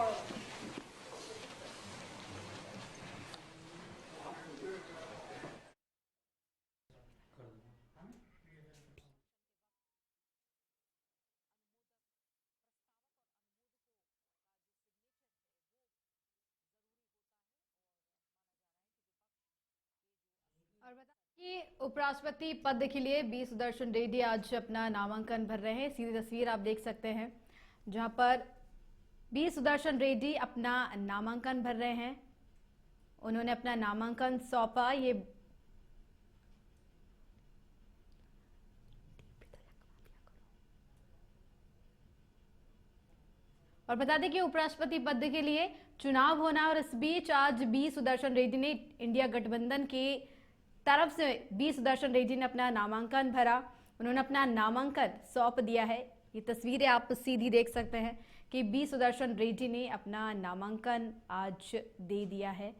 और बता कि उपराष्ट्रपति पद के लिए बी सुदर्शन रेड्डी आज अपना नामांकन भर रहे हैं। सीधी तस्वीर आप देख सकते हैं जहां पर बी सुदर्शन रेड्डी अपना नामांकन भर रहे हैं। उन्होंने अपना नामांकन सौंपा। ये और बता दें कि उपराष्ट्रपति पद के लिए चुनाव होना, और इस बीच आज बी सुदर्शन रेड्डी ने इंडिया गठबंधन की तरफ से बी सुदर्शन रेड्डी ने अपना नामांकन भरा। उन्होंने अपना नामांकन सौंप दिया है। ये तस्वीरें आप सीधी देख सकते हैं कि बी सुदर्शन रेड्डी ने अपना नामांकन आज दे दिया है।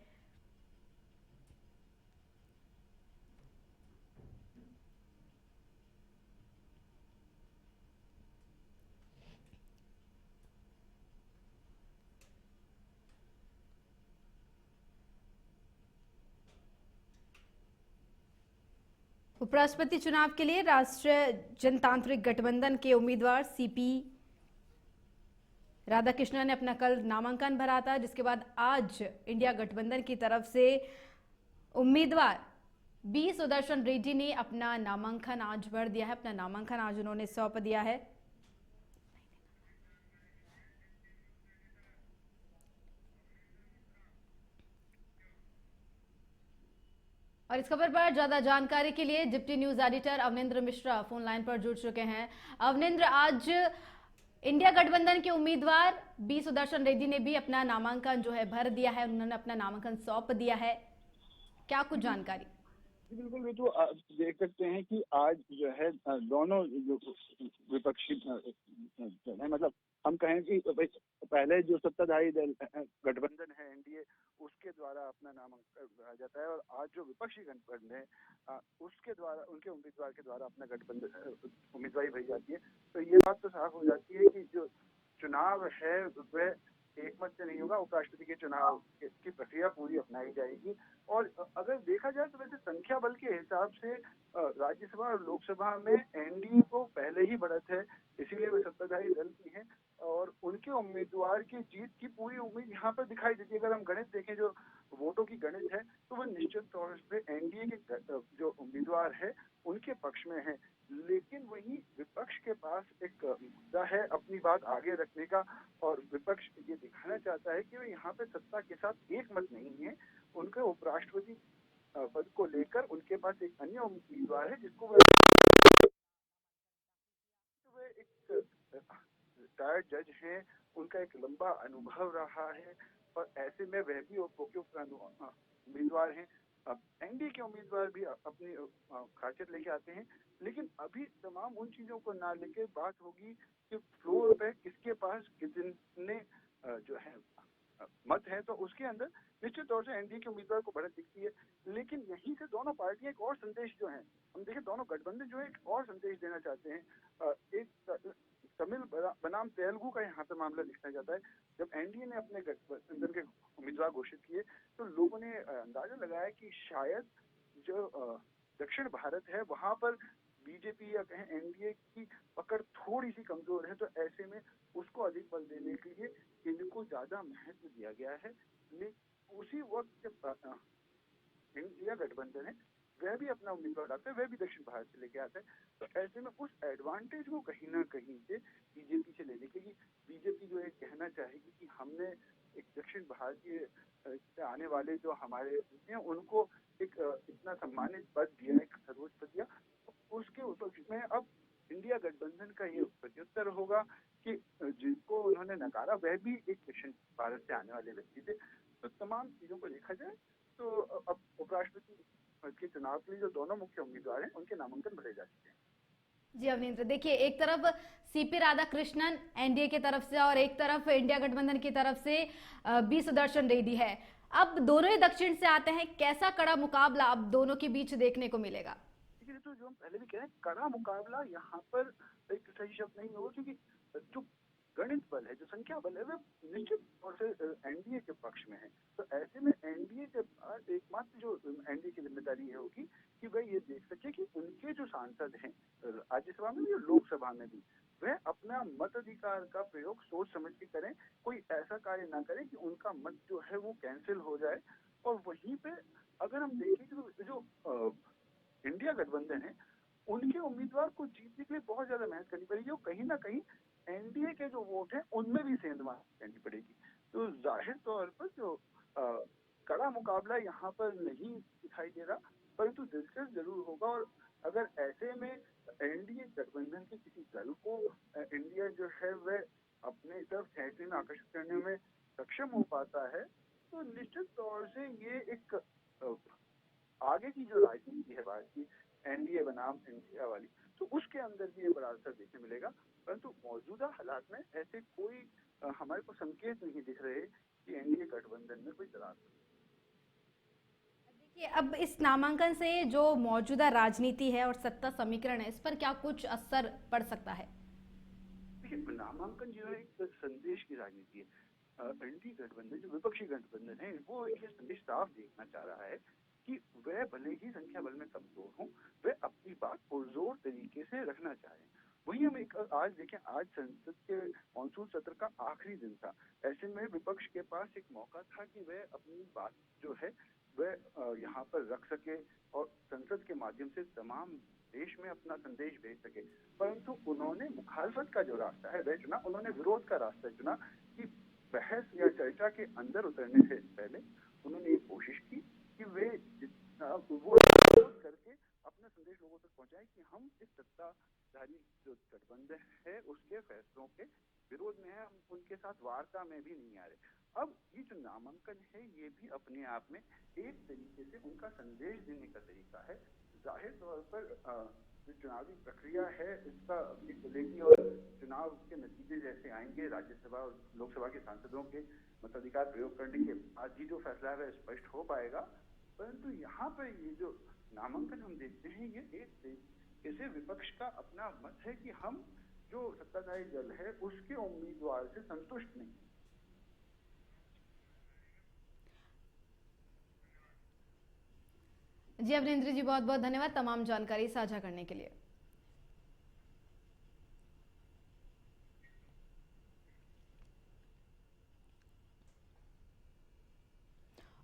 उपराष्ट्रपति चुनाव के लिए राष्ट्रीय जनतांत्रिक गठबंधन के उम्मीदवार सीपी राधाकृष्णन ने अपना कल नामांकन भरा था, जिसके बाद आज इंडिया गठबंधन की तरफ से उम्मीदवार बी सुदर्शन रेड्डी ने अपना नामांकन आज भर दिया है। अपना नामांकन आज उन्होंने सौंप दिया है। और इस खबर पर ज्यादा जानकारी के लिए deputy news editor Avanindra Mishra phone line पर जुड़ चुके हैं। अवनिंद्र, आज इंडिया गठबंधन के उम्मीदवार बी सुदर्शन रेड्डी ने भी अपना नामांकन जो है भर दिया है। उन्होंने अपना नामांकन सौंप दिया है। क्या कुछ जानकारी? बिल्कुल, ये तो आप देख सकते हैं कि आज जो है दोनों जो विपक्षी है, मतलब हम कहें कि पहले जो सत्ताधारी दल गठबंधन है एनडीए, उसके द्वारा अपना नामांकन भरा जाता है, और आज जो विपक्षी गठबंधन है उसके द्वारा, उनके उम्मीदवार के द्वारा अपना गठबंधन उम्मीदवारी भरी जाती है। तो ये बात तो साफ हो जाती है कि जो चुनाव है वह एक मत से नहीं होगा। उपराष्ट्रपति के चुनाव की प्रक्रिया पूरी अपनाई जाएगी। और अगर देखा जाए तो वैसे संख्या बल के हिसाब से राज्यसभा और लोकसभा में एनडीए को पहले ही बढ़त है, इसीलिए वे सत्ताधारी दल की हैं और उनके उम्मीदवार की जीत की पूरी उम्मीद यहाँ पर दिखाई देती है। अगर हम गणित देखें, जो वोटों की गणित है, तो वह निश्चित तौर पे एनडीए के जो उम्मीदवार है उनके पक्ष में है। लेकिन वही विपक्ष के पास एक मुद्दा है अपनी बात आगे रखने का, और विपक्ष ये दिखाना चाहता है कि वो यहाँ पे सत्ता के साथ एक मत नहीं है। उनके उपराष्ट्रपति पद को लेकर उनके पास एक अन्य उम्मीदवार है जिसको वे एक रिटायर्ड जज हैं, उनका एक लंबा अनुभव रहा है, और ऐसे में वह भी उपयुक्त उम्मीदवार हैं। अब एनडीए के उम्मीदवार भी अपनी खासियत लेके आते हैं, लेकिन अभी तमाम उन चीजों को ना लेके बात होगी कि फ्लोर पे किसके पास कितने जो है मत है, तो उसके अंदर निश्चित तौर से एनडीए के उम्मीदवार को बढ़त दिखती है। लेकिन यहीं से दोनों पार्टियां एक और संदेश जो है, हम देखें दोनों गठबंधन जो है एक और संदेश देना चाहते हैं। एक तमिल बनाम तेलुगु का यहाँ पे मामला दिखाया जाता है। जब एनडीए ने अपने गठबंधन के उम्मीदवार घोषित किए तो लोगों ने अंदाजा लगाया कि शायद जो दक्षिण भारत है वहां पर बीजेपी या कहें एनडीए की पकड़ थोड़ी सी कमजोर है, तो ऐसे में उसको अधिक बल देने के लिए इनको ज्यादा महत्व दिया गया है। लेकिन उसी वक्त जब इंडिया गठबंधन है वह भी अपना उम्मीदवार डालता है, वह भी दक्षिण भारत से लेके आता है, तो ऐसे में उस एडवांटेज को कहीं ना कहीं से बीजेपी से लेने के लिए बीजेपी जो है कहना चाहेगी कि हमने एक दक्षिण भारतीय से आने वाले जो हमारे हैं उनको एक इतना सम्मानित पद दिया, एक सर्वोच्च पद दिया, तो उसके उपलक्ष्य में अब इंडिया गठबंधन का ये प्रत्युत्तर होगा कि जिनको उन्होंने नकारा वह भी एक दक्षिण भारत से आने वाले व्यक्ति थे। तो तमाम चीजों को देखा जाए तो अब उपराष्ट्रपति के चुनाव के लिए जो दोनों मुख्य उम्मीदवार हैं उनके नामांकन भरे जा चुके हैं। जी अवनिंद्र, देखिए एक तरफ सीपी राधाकृष्णन एनडीए की तरफ से और एक तरफ इंडिया गठबंधन की तरफ से बी सुदर्शन रेड्डी है। अब दोनों ही दक्षिण से आते हैं, कैसा कड़ा मुकाबला अब दोनों के बीच देखने को मिलेगा? तो जो हम पहले भी कह रहे हैं, कड़ा मुकाबला यहाँ पर एक सही शब्द नहीं होगा, क्योंकि जो गणित बल है, जो संख्या बल है, वे निश्चित तौर से एनडीए के पक्ष में है। तो ऐसे में एनडीए के पास एकमात्र जो एनडीए की जिम्मेदारी है होगी कि वह ये देख सके कि उनके जो सांसद हैं राज्यसभा में भी और लोकसभा में भी, वह अपना मताधिकार का प्रयोग सोच समझ के करें, कोई ऐसा कार्य ना करें कि उनका मत जो है वो कैंसिल हो जाए। और वहीं पे अगर हम देखें कि जो इंडिया गठबंधन है, उनके उम्मीदवार को जीतने के लिए बहुत ज्यादा मेहनत करनी पड़ेगी और कहीं ना कहीं एनडीए के जो वोट है उनमें भी सेंधमार करनी पड़ेगी। तो जाहिर तौर पर जो कड़ा मुकाबला यहाँ पर नहीं दिखाई दे रहा, परंतु दिलचस्प जरूर होगा। और अगर ऐसे में एनडीए गठबंधन के किसी दल को इंडिया जो है वह अपने तरफ खेचने में, आकर्षित करने में सक्षम हो पाता है, तो निश्चित तौर से ये एक आगे की जो राजनीति है भारत की, एनडीए बनाम इंडिया वाली, तो उसके अंदर भी ये बड़ा असर देखने मिलेगा। परंतु मौजूदा हालात में ऐसे कोई हमारे को संकेत नहीं दिख रहे कि एनडीए गठबंधन में कोई दरार। देखिए, अब इस नामांकन से जो मौजूदा राजनीति है और सत्ता समीकरण है, इस पर क्या कुछ असर पड़ सकता है? देखिए, नामांकन जो है एक संदेश की राजनीति है। एनडीए गठबंधन जो विपक्षी गठबंधन है, वो ये संदेश साफ देखना चाह रहा है कि वह भले ही संख्या बल में कमजोर हों, वह अपनी बात पुरजोर तरीके से रखना चाहें। वही हम एक आज देखें, आज संसद के मानसून सत्र का आखिरी दिन था। ऐसे में विपक्ष के पास एक मौका था कि वह अपनी बात जो है वह यहाँ पर रख सके और संसद के माध्यम से तमाम देश में अपना संदेश भेज सके। परंतु उन्होंने मुखालफत का जो रास्ता है वह चुना, उन्होंने विरोध का रास्ता चुना कि बहस या चर्चा के अंदर उतरने से पहले उन्होंने ये कोशिश की कि वे वो विरोध करके अपना संदेश लोगों तक पहुंचाए कि हम इस सत्ताधारी जो गठबंधन है उसके फैसलों के विरोध में है, हम उनके साथ वार्ता में भी नहीं आ रहे। अब ये जो नामांकन है, ये भी अपने आप में एक तरीके से उनका संदेश देने का तरीका है। जाहिर तौर पर जो चुनावी प्रक्रिया है इसका अभी चलेगी और चुनाव के नतीजे जैसे आएंगे, राज्यसभा और लोकसभा के सांसदों के मताधिकार प्रयोग करने के बाद ही जो फैसला है वह स्पष्ट हो पाएगा। परंतु यहाँ पर ये जो नामांकन हम देखते हैं, ये एक तरीके से विपक्ष का अपना मत है कि हम जो सत्ताधारी दल है उसके उम्मीदवार से संतुष्ट नहीं। जी अवनिंद्र जी, बहुत बहुत धन्यवाद तमाम जानकारी साझा करने के लिए।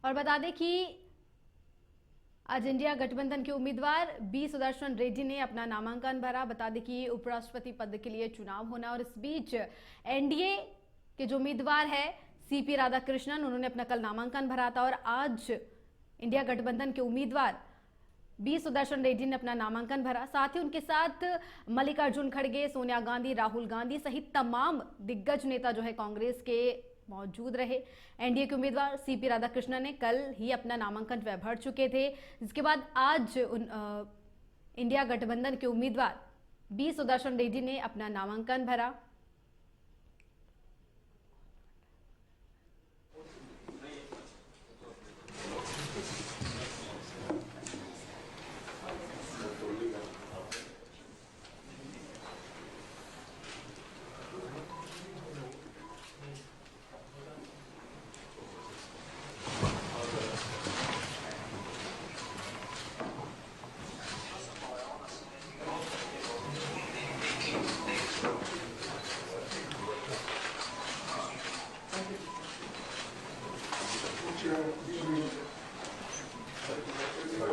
और बता दें कि आज इंडिया गठबंधन के उम्मीदवार बी सुदर्शन रेड्डी ने अपना नामांकन भरा। बता दें कि उपराष्ट्रपति पद के लिए चुनाव होना, और इस बीच एनडीए के जो उम्मीदवार है सीपी राधाकृष्णन, उन्होंने अपना कल नामांकन भरा था और आज इंडिया गठबंधन के उम्मीदवार बी सुदर्शन रेड्डी ने अपना नामांकन भरा। साथ ही उनके साथ मल्लिकार्जुन खड़गे, सोनिया गांधी, राहुल गांधी सहित तमाम दिग्गज नेता जो है कांग्रेस के मौजूद रहे। एनडीए के उम्मीदवार सीपी राधाकृष्णन ने कल ही अपना नामांकन भर चुके थे। इसके बाद आज इंडिया गठबंधन के उम्मीदवार बी सुदर्शन रेड्डी ने अपना नामांकन भरा।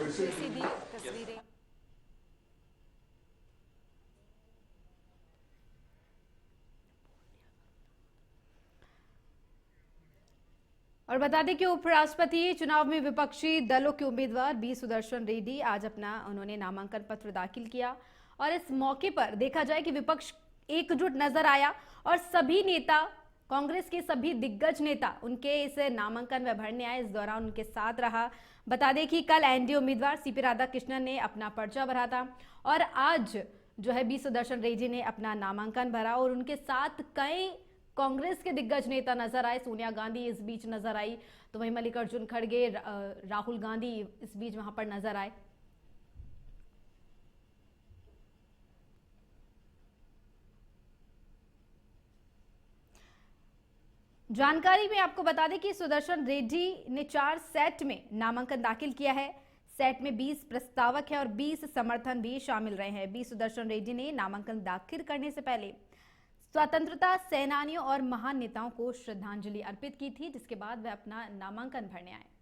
सीधी तस्वीरें। और बता दें कि उपराष्ट्रपति चुनाव में विपक्षी दलों के उम्मीदवार बी सुदर्शन रेड्डी आज उन्होंने नामांकन पत्र दाखिल किया। और इस मौके पर देखा जाए कि विपक्ष एकजुट नजर आया और सभी नेता, कांग्रेस के सभी दिग्गज नेता उनके इस नामांकन में भरने आए, इस दौरान उनके साथ रहा। बता दें कि कल एनडीए उम्मीदवार सीपी राधाकृष्णन ने अपना पर्चा भरा था और आज जो है बी सुदर्शन रेड्डी ने अपना नामांकन भरा और उनके साथ कई कांग्रेस के दिग्गज नेता नजर आए। सोनिया गांधी इस बीच नजर आई, तो वहीं मल्लिकार्जुन खड़गे, राहुल गांधी इस बीच वहां पर नजर आए। जानकारी में आपको बता दें कि सुदर्शन रेड्डी ने 4 सेट में नामांकन दाखिल किया है। सेट में 20 प्रस्तावक है और 20 समर्थन भी शामिल रहे हैं। बी सुदर्शन रेड्डी ने नामांकन दाखिल करने से पहले स्वतंत्रता सेनानियों और महान नेताओं को श्रद्धांजलि अर्पित की थी, जिसके बाद वह अपना नामांकन भरने आए।